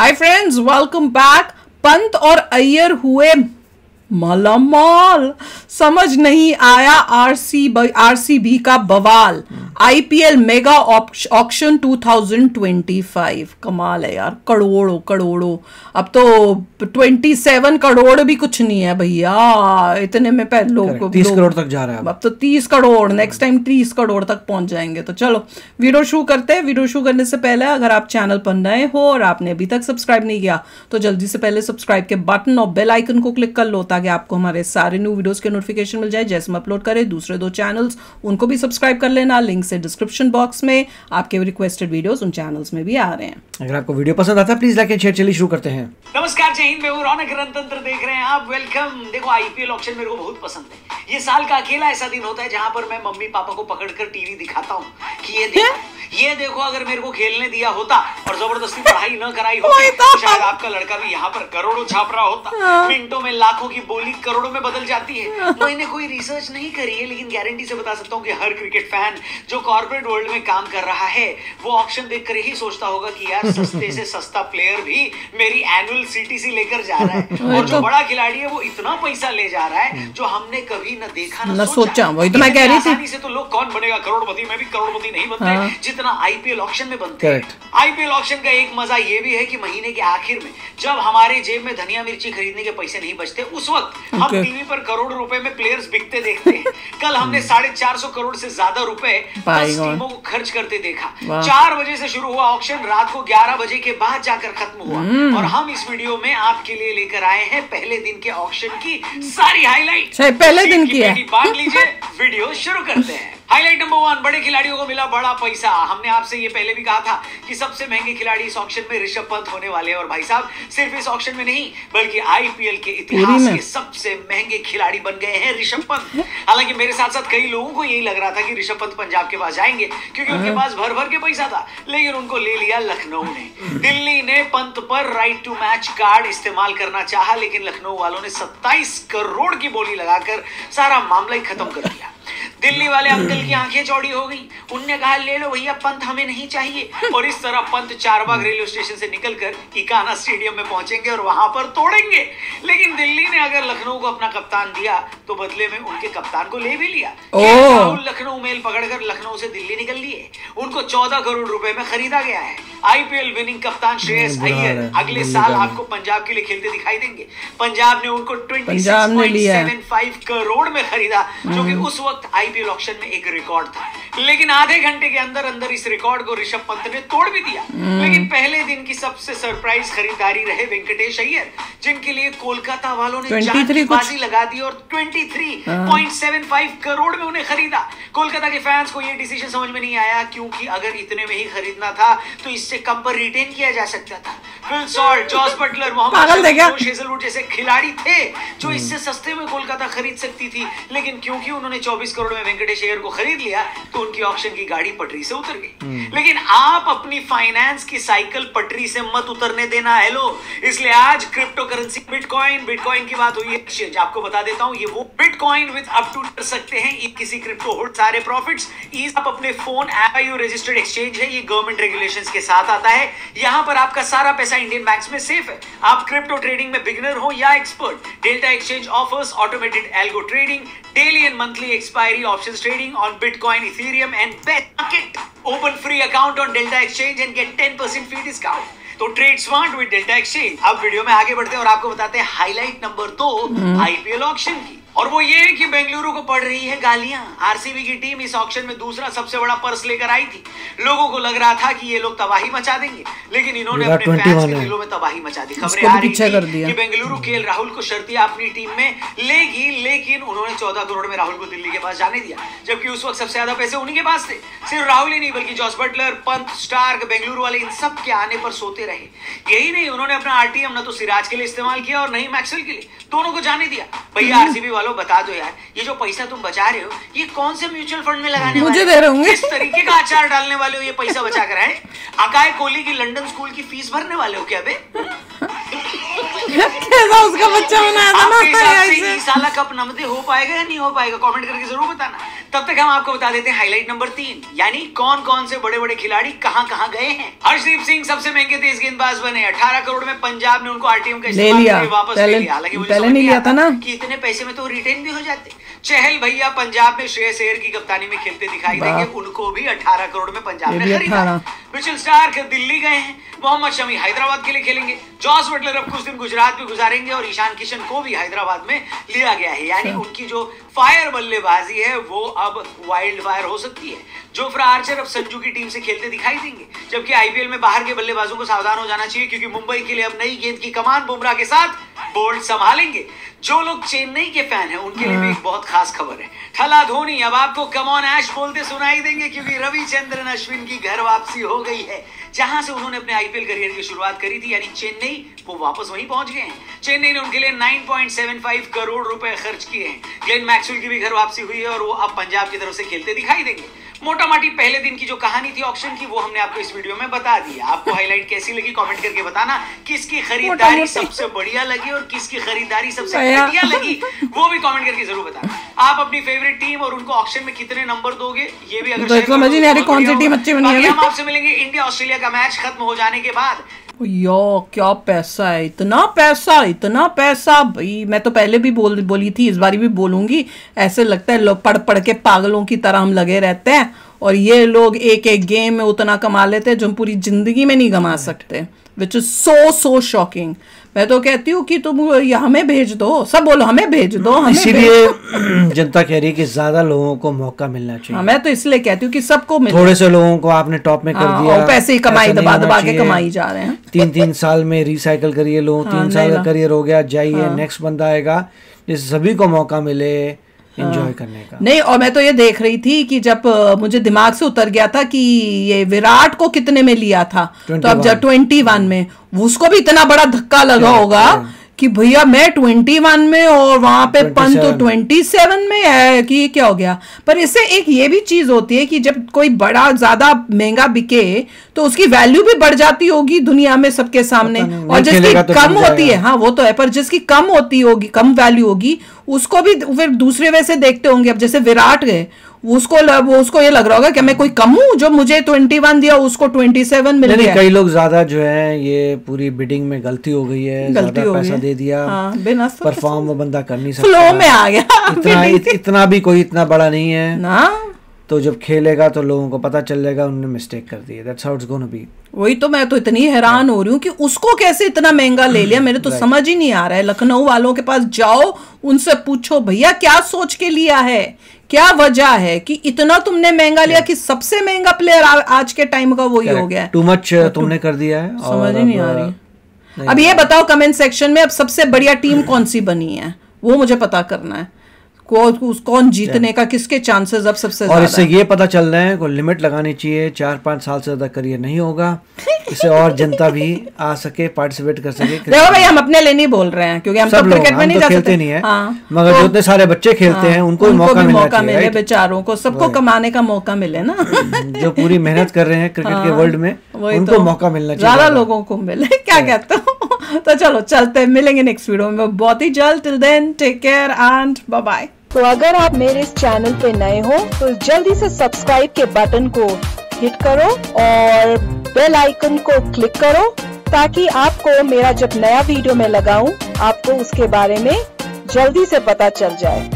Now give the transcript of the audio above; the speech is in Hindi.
Hi friends, welcome back. Pant और अय्यर हुए मालामाल। समझ नहीं आया आरसीबी का बवाल। IPL mega auction 2025। कमाल है यार, करोड़ों करोड़ों। अब तो 27 करोड़ भी कुछ नहीं है भैया, इतने में पहले लोग 30 करोड़ तक जा रहा है। अब तो 30 करोड़, नेक्स्ट टाइम 30 करोड़ तक पहुंच जाएंगे। तो चलो वीडियो शुरू करते हैं। वीडियो शुरू करने से पहले अगर आप चैनल पर नए हो और आपने अभी तक सब्सक्राइब नहीं किया तो जल्दी से पहले सब्सक्राइब के बटन और बेल आइकन को क्लिक कर लो ताकि आपको हमारे सारे न्यू वीडियोस के नोटिफिकेशन मिल जाए जैसे हम अपलोड करें। दूसरे 2 चैनल्स उनको भी सब्सक्राइब कर लेना, लिंक से डिस्क्रिप्शन बॉक्स में। आपके रिक्वेस्टेड वीडियोस उन चैनल्स में भी आ रहे हैं। अगर आपको वीडियो पसंद आता है प्लीज लाइक एंड शेयर। चलिए शुरू करते हैं। नमस्कार, जय हिंद। मैं हूं रौनक, रणतंत्र देख रहे हैं आप। वेलकम। देखो, आईपीएल ऑक्शन मेरे को बहुत पसंद है। ये साल का अकेला ऐसा दिन होता है जहां पर मैं मम्मी पापा को पकड़कर टीवी दिखाता हूं कि ये देखो अगर मेरे को खेलने दिया होता और जबरदस्ती पढ़ाई न कराई होती तो शायद आपका लड़का भी यहाँ पर करोड़ों छाप रहा होता। मिनटों में लाखों की बोली करोड़ों में बदल जाती है। मैंने कोई रिसर्च नहीं करी है, लेकिन गारंटी से बता सकता हूँ कि हर क्रिकेट फैन जो कॉर्पोरेट वर्ल्ड में काम कर रहा है वो ऑक्शन देखकर ही सोचता होगा कि यार सस्ते से सस्ता प्लेयर भी मेरी एनुअल सीटीसी लेकर जा रहा है और जो बड़ा खिलाड़ी है वो इतना पैसा ले जा रहा है जो हमने कभी न देखा न सोचा। वही तो मैं कह रही थी। आसानी से तो लोग कौन बनेगा करोड़पति, मैं भी करोड़पति नहीं बनते जितना आईपीएल ऑक्शन में बनते हैं। आईपीएल ऑक्शन का एक मजा ये भी है कि महीने के आखिर में जब हमारे जेब में धनिया मिर्ची खरीदने के पैसे नहीं बचते उस वक्त हम टीवी पर करोड़ों रुपए में प्लेयर्स बिकते देखते हैं। कल हमने 450 करोड़ से ज्यादा रुपए 10 टीमों को खर्च करते देखा। 4 बजे से शुरू हुआ ऑक्शन, रात को 11 बजे के बाद जाकर खत्म हुआ और हम इस वीडियो में आपके लिए लेकर आए हैं पहले दिन के ऑक्शन की सारी हाईलाइट। पहले दिन की है, बांध लीजिए, वीडियो शुरू करते हैं। हाईलाइट नंबर 1, बड़े खिलाड़ियों को मिला बड़ा पैसा। हमने आपसे ये पहले भी कहा था कि सबसे महंगे खिलाड़ी इस ऑक्शन में ऋषभ पंत होने वाले हैं और भाई साहब सिर्फ इस ऑक्शन में नहीं बल्कि आईपीएल के इतिहास के सबसे महंगे खिलाड़ी बन गए हैं ऋषभ पंत। हालांकि मेरे साथ साथ कई लोगों को यही लग रहा था कि ऋषभ पंत पंजाब के पास जाएंगे क्योंकि उनके पास भर भर के पैसा था, लेकिन उनको ले लिया लखनऊ ने। दिल्ली ने पंत पर राइट टू मैच कार्ड इस्तेमाल करना चाहा, लेकिन लखनऊ वालों ने 27 करोड़ की बोली लगाकर सारा मामला ही खत्म कर दिया। दिल्ली वाले अंकल की आंखें चौड़ी हो गई। उनने कहा ले लो भैया, पंत हमें नहीं चाहिए। और इस तरह पंत चारबाग रेलवे स्टेशन से निकलकर इकाना स्टेडियम में पहुंचेंगे और वहां पर तोड़ेंगे। लेकिन दिल्ली ने अगर लखनऊ को अपना कप्तान दिया तो बदले में उनके कप्तान को ले भी लिया। राहुल लखनऊ मेल पकड़कर लखनऊ से दिल्ली निकल लिए। उनको 14 करोड़ रुपए में खरीदा गया है। आईपीएल विनिंग कप्तान श्रेयस अय्यर अगले साल आपको पंजाब के लिए खेलते दिखाई देंगे। पंजाब ने उनको 26.75 करोड़ में खरीदा, जो कि उस वक्त आईपीएल ऑक्शन में एक रिकॉर्ड था। लेकिन आधे घंटे के अंदर अंदर इस रिकॉर्ड को ऋषभ पंत ने तोड़ भी दिया। लेकिन पहले दिन की सबसे सरप्राइज खरीदारी रहे वेंकटेश अय्यर, जिनके लिए कोलकाता वालों ने जान की बाजी लगा दी और 23.75 करोड़ में उन्हें खरीदा। कोलकाता के फैंस को यह डिसीजन समझ में नहीं आया क्योंकि अगर इतने में ही खरीदना था तो इससे कम पर रिटेन किया जा सकता था। Phil Salt, Jos Buttler, Mohammed Hazlewood जैसे खिलाड़ी थे जो इससे सस्ते में कोलकाता खरीद सकती थी, लेकिन क्योंकि उन्होंने 24 करोड़ में वेंकटेश अय्यर को खरीद लिया तो उनकी ऑक्शन की गाड़ी पटरी से उतर गई। लेकिन आप अपनी फाइनेंस की साइकिल पटरी से मत उतरने देना। हेलो, इसलिए आज क्रिप्टो करेंसी बिटकॉइन की बात हुई है। एक्सचेंज आपको बता देता हूं, ये वो बिटकॉइन विद अप टू कर सकते हैं किसी क्रिप्टो होल्ड सारे प्रॉफिट्स। आप अपने फोन ऐप रजिस्टर्ड एक्सचेंज है, ये गवर्नमेंट रेगुलेशंस के साथ आता है। यहां पर आपका सारा पैसा इंडियन बैंक्स में सेफ है। आप क्रिप्टो ट्रेडिंग में बिगिनर हो या expert, delta exchange offers automated algo trading, daily and monthly expiry options trading on Bitcoin, Ethereum and Bitmarket. Open free account on Delta Exchange and get 10% fee discount. तो trade smart with delta exchange. अब वीडियो में आगे बढ़ते हैं और आपको बताते हैं हाईलाइट नंबर 2 आईपीएल ऑक्शन की। और वो ये कि बेंगलुरु को पड़ रही है गालियां। आरसीबी की टीम इस ऑक्शन में दूसरा सबसे बड़ा पर्स लेकर आई थी। लोगों को लग रहा था कि ये लोग तबाही मचा देंगे, लेकिन इन्होंने अपने फैंस के दिलों में तबाही मचा दी। खबरें आ रही थी कि बेंगलुरु केएल राहुल को शर्तिया अपनी टीम में लेगी, लेकिन उन्होंने 14 करोड़ में राहुल को दिल्ली के पास जाने दिया, जबकि उस वक्त सबसे ज्यादा पैसे उन्हीं के पास थे। सिर्फ राहुल ही नहीं बल्कि Jos Buttler, Pant, Starc, Bengaluru वाले इन सब के आने पर सोते रहे। यही नहीं, उन्होंने अपना आरटीएम न तो सिराज के लिए इस्तेमाल किया और नहीं मैक्सवेल के लिए, दोनों को जाने दिया। भैया आरसीबी वालों बता दो यार, ये जो पैसा तुम बचा रहे हो ये कौन से म्यूचुअल फंड में लगाने मुझे दे रहे होंगे? किस तरीके का अचार डालने वाले हो ये पैसा बचा कर? है अकाय कोहली की लंदन स्कूल की फीस भरने वाले हो क्या बे? कैसा उसका बच्चा बनाया था ना। आपके हिसाब से इस साल कप नमदे हो पाएगा या नहीं हो पाएगा, कमेंट करके जरूर बताना। तब तक हम आपको बता देते हैं हाईलाइट नंबर 3, यानी कौन कौन से बड़े बड़े खिलाड़ी कहां कहां गए हैं। हर्षदीप सिंह सबसे महंगे तेज गेंदबाज बने, 18 करोड़ में पंजाब ने उनको आरटीएम का इस्तेमाल वापस ले लिया। हालांकि मुझे पहले नहीं लिया था ना कि इतने पैसे में तो रिटेन भी हो जाते। चहल भैया पंजाब में श्रेयस अय्यर की कप्तानी में खेलते दिखाई देंगे, उनको भी 18 करोड़ में पंजाब ने खरीदा। मिचेल स्टार्क दिल्ली गए हैं, मोहम्मद शमी हैदराबाद के लिए खेलेंगे, जॉस बटलर अब कुछ दिन गुजरात में गुजारेंगे और ईशान किशन को भी हैदराबाद में लिया गया है। यानी उनकी जो फायर बल्लेबाजी है वो अब वाइल्ड फायर हो सकती है। जोफ्रा आर्चर अब संजू की टीम से खेलते दिखाई देंगे, जबकि आईपीएल में बाहर के बल्लेबाजों को सावधान हो जाना चाहिए, क्योंकि मुंबई के लिए अब नई गेंद की कमान बुमराह के साथ बोल्ट संभालेंगे। जो लोग चेन्नई के फैन हैं उनके लिए भी एक बहुत खास खबर है। ठला धोनी अब आपको कम ऑन ऐश बोलते सुनाई देंगे, क्योंकि रविचंद्रन अश्विन की घर वापसी हो गई है। जहां से उन्होंने अपने आईपीएल करियर की शुरुआत करी थी, यानी चेन्नई, वो वापस वहीं पहुंच गए हैं। चेन्नई ने उनके लिए 9.75 करोड़ रुपए खर्च किए हैं। ग्लेन मैक्सवेल की भी घर वापसी हुई है और वो अब पंजाब की तरफ से खेलते दिखाई देंगे। मोटा माटी पहले दिन की जो कहानी थी ऑक्शन की, वो हमने आपको इस वीडियो में बता दी। आपको हाईलाइट कैसी लगी कमेंट करके बताना। किसकी खरीदारी सबसे बढ़िया लगी और किसकी खरीदारी सबसे घटिया लगी, वो भी कमेंट करके जरूर बताना। आप अपनी फेवरेट टीम और उनको ऑक्शन में कितने नंबर दोगे, ये भी अगर समझ नहीं आ रही कौन सी टीम अच्छी बनी है। हम आपसे मिलेंगे इंडिया ऑस्ट्रेलिया का मैच खत्म हो जाने के बाद। यो क्या पैसा है, इतना पैसा भाई। मैं तो पहले भी बोली थी, इस बारी भी बोलूंगी। ऐसे लगता है लोग पढ़ पढ़ के पागलों की तरह हम लगे रहते हैं और ये लोग एक एक गेम में उतना कमा लेते हैं जो हम पूरी जिंदगी में नहीं कमा सकते, विच इज सो शॉकिंग। मैं तो कहती हूँ कि तुम हमें भेज दो, सब बोलो हमें भेज दो। इसीलिए जनता कह रही है कि ज्यादा लोगों को मौका मिलना चाहिए। मैं तो इसलिए कहती हूँ कि सबको मिले। थोड़े से लोगों को आपने टॉप में कर दिया, पैसे ही कमाई दबा के कमाई जा रहे हैं। 3 साल में रिसाइकल करिए, लोग 3 साल का करियर हो गया, जाइए नेक्स्ट बंदा आएगा, जिससे सभी को मौका मिले एंजॉय करने का। नहीं, और मैं तो ये देख रही थी कि जब मुझे दिमाग से उतर गया था कि ये विराट को कितने में लिया था, तो अब जब 21 में उसको भी इतना बड़ा धक्का लगा होगा कि भैया मैं 21 में और वहां पे पंत तो 27 में है कि क्या हो गया। पर इससे एक ये भी चीज होती है कि जब कोई बड़ा ज्यादा महंगा बिके तो उसकी वैल्यू भी बढ़ जाती होगी दुनिया में सबके सामने, और जिसकी कम होती है, हाँ वो तो है, पर जिसकी कम होती होगी, कम वैल्यू होगी, उसको भी फिर दूसरे वे से देखते होंगे। अब जैसे विराट गए, उसको ये लग रहा होगा कि मैं कोई कम हूं, जो मुझे 21 दिया उसको 27 मिल गया। कई लोग ज्यादा जो है ये पूरी बिडिंग में गलती हो गई है, ज्यादा पैसा दे दिया, परफॉर्म वो बंदा कर नहीं सकता, फ्लो में आ गया। इतना भी कोई इतना बड़ा नहीं है ना, तो जब खेलेगा तो लोगों को पता चल जाएगा उन्होंने मिस्टेक कर दी है। That's how it's gonna be। वही तो मैं तो इतनी हैरान हो रही हूँ कि उसको कैसे इतना महंगा ले लिया, मेरे तो समझ ही नहीं आ रहा है। लखनऊ वालों के पास जाओ, उनसे पूछो भैया क्या सोच के लिया है, क्या वजह है कि इतना तुमने महंगा लिया कि सबसे महंगा प्लेयर आज के टाइम का वही हो गया है। टू मच तुमने कर दिया है, समझ ही नहीं आ रही। अब ये बताओ कमेंट सेक्शन में अब सबसे बढ़िया टीम कौन सी बनी है, वो मुझे पता करना है। कौन जीतने का किसके चांसेस अब सबसे ज्यादा। और इससे ये पता चल रहा है कोई लिमिट लगानी चाहिए, 4-5 साल से ज्यादा करियर नहीं होगा, इससे और जनता भी आ सके, पार्टिसिपेट कर सके। देखो भाई, हम अपने लिए नहीं बोल रहे हैं क्योंकि हम तो क्रिकेट में नहीं जा सकते, नहीं है, मगर जो इतने सारे बच्चे खेलते हैं उनको मौका मिले, बेचारों को सबको कमाने का मौका मिले ना। जो पूरी मेहनत कर रहे हैं क्रिकेट के वर्ल्ड में, उनको मौका मिलना चाहिए, ज्यादा लोगों को मिले। क्या कहते हो? तो चलो चलते हैं, मिलेंगे नेक्स्ट वीडियो में बहुत ही जल्द। Till then take care and bye bye. तो अगर आप मेरे इस चैनल पे नए हो तो जल्दी से सब्सक्राइब के बटन को हिट करो और बेल आइकन को क्लिक करो, ताकि आपको मेरा जब नया वीडियो मैं लगाऊं आपको उसके बारे में जल्दी से पता चल जाए।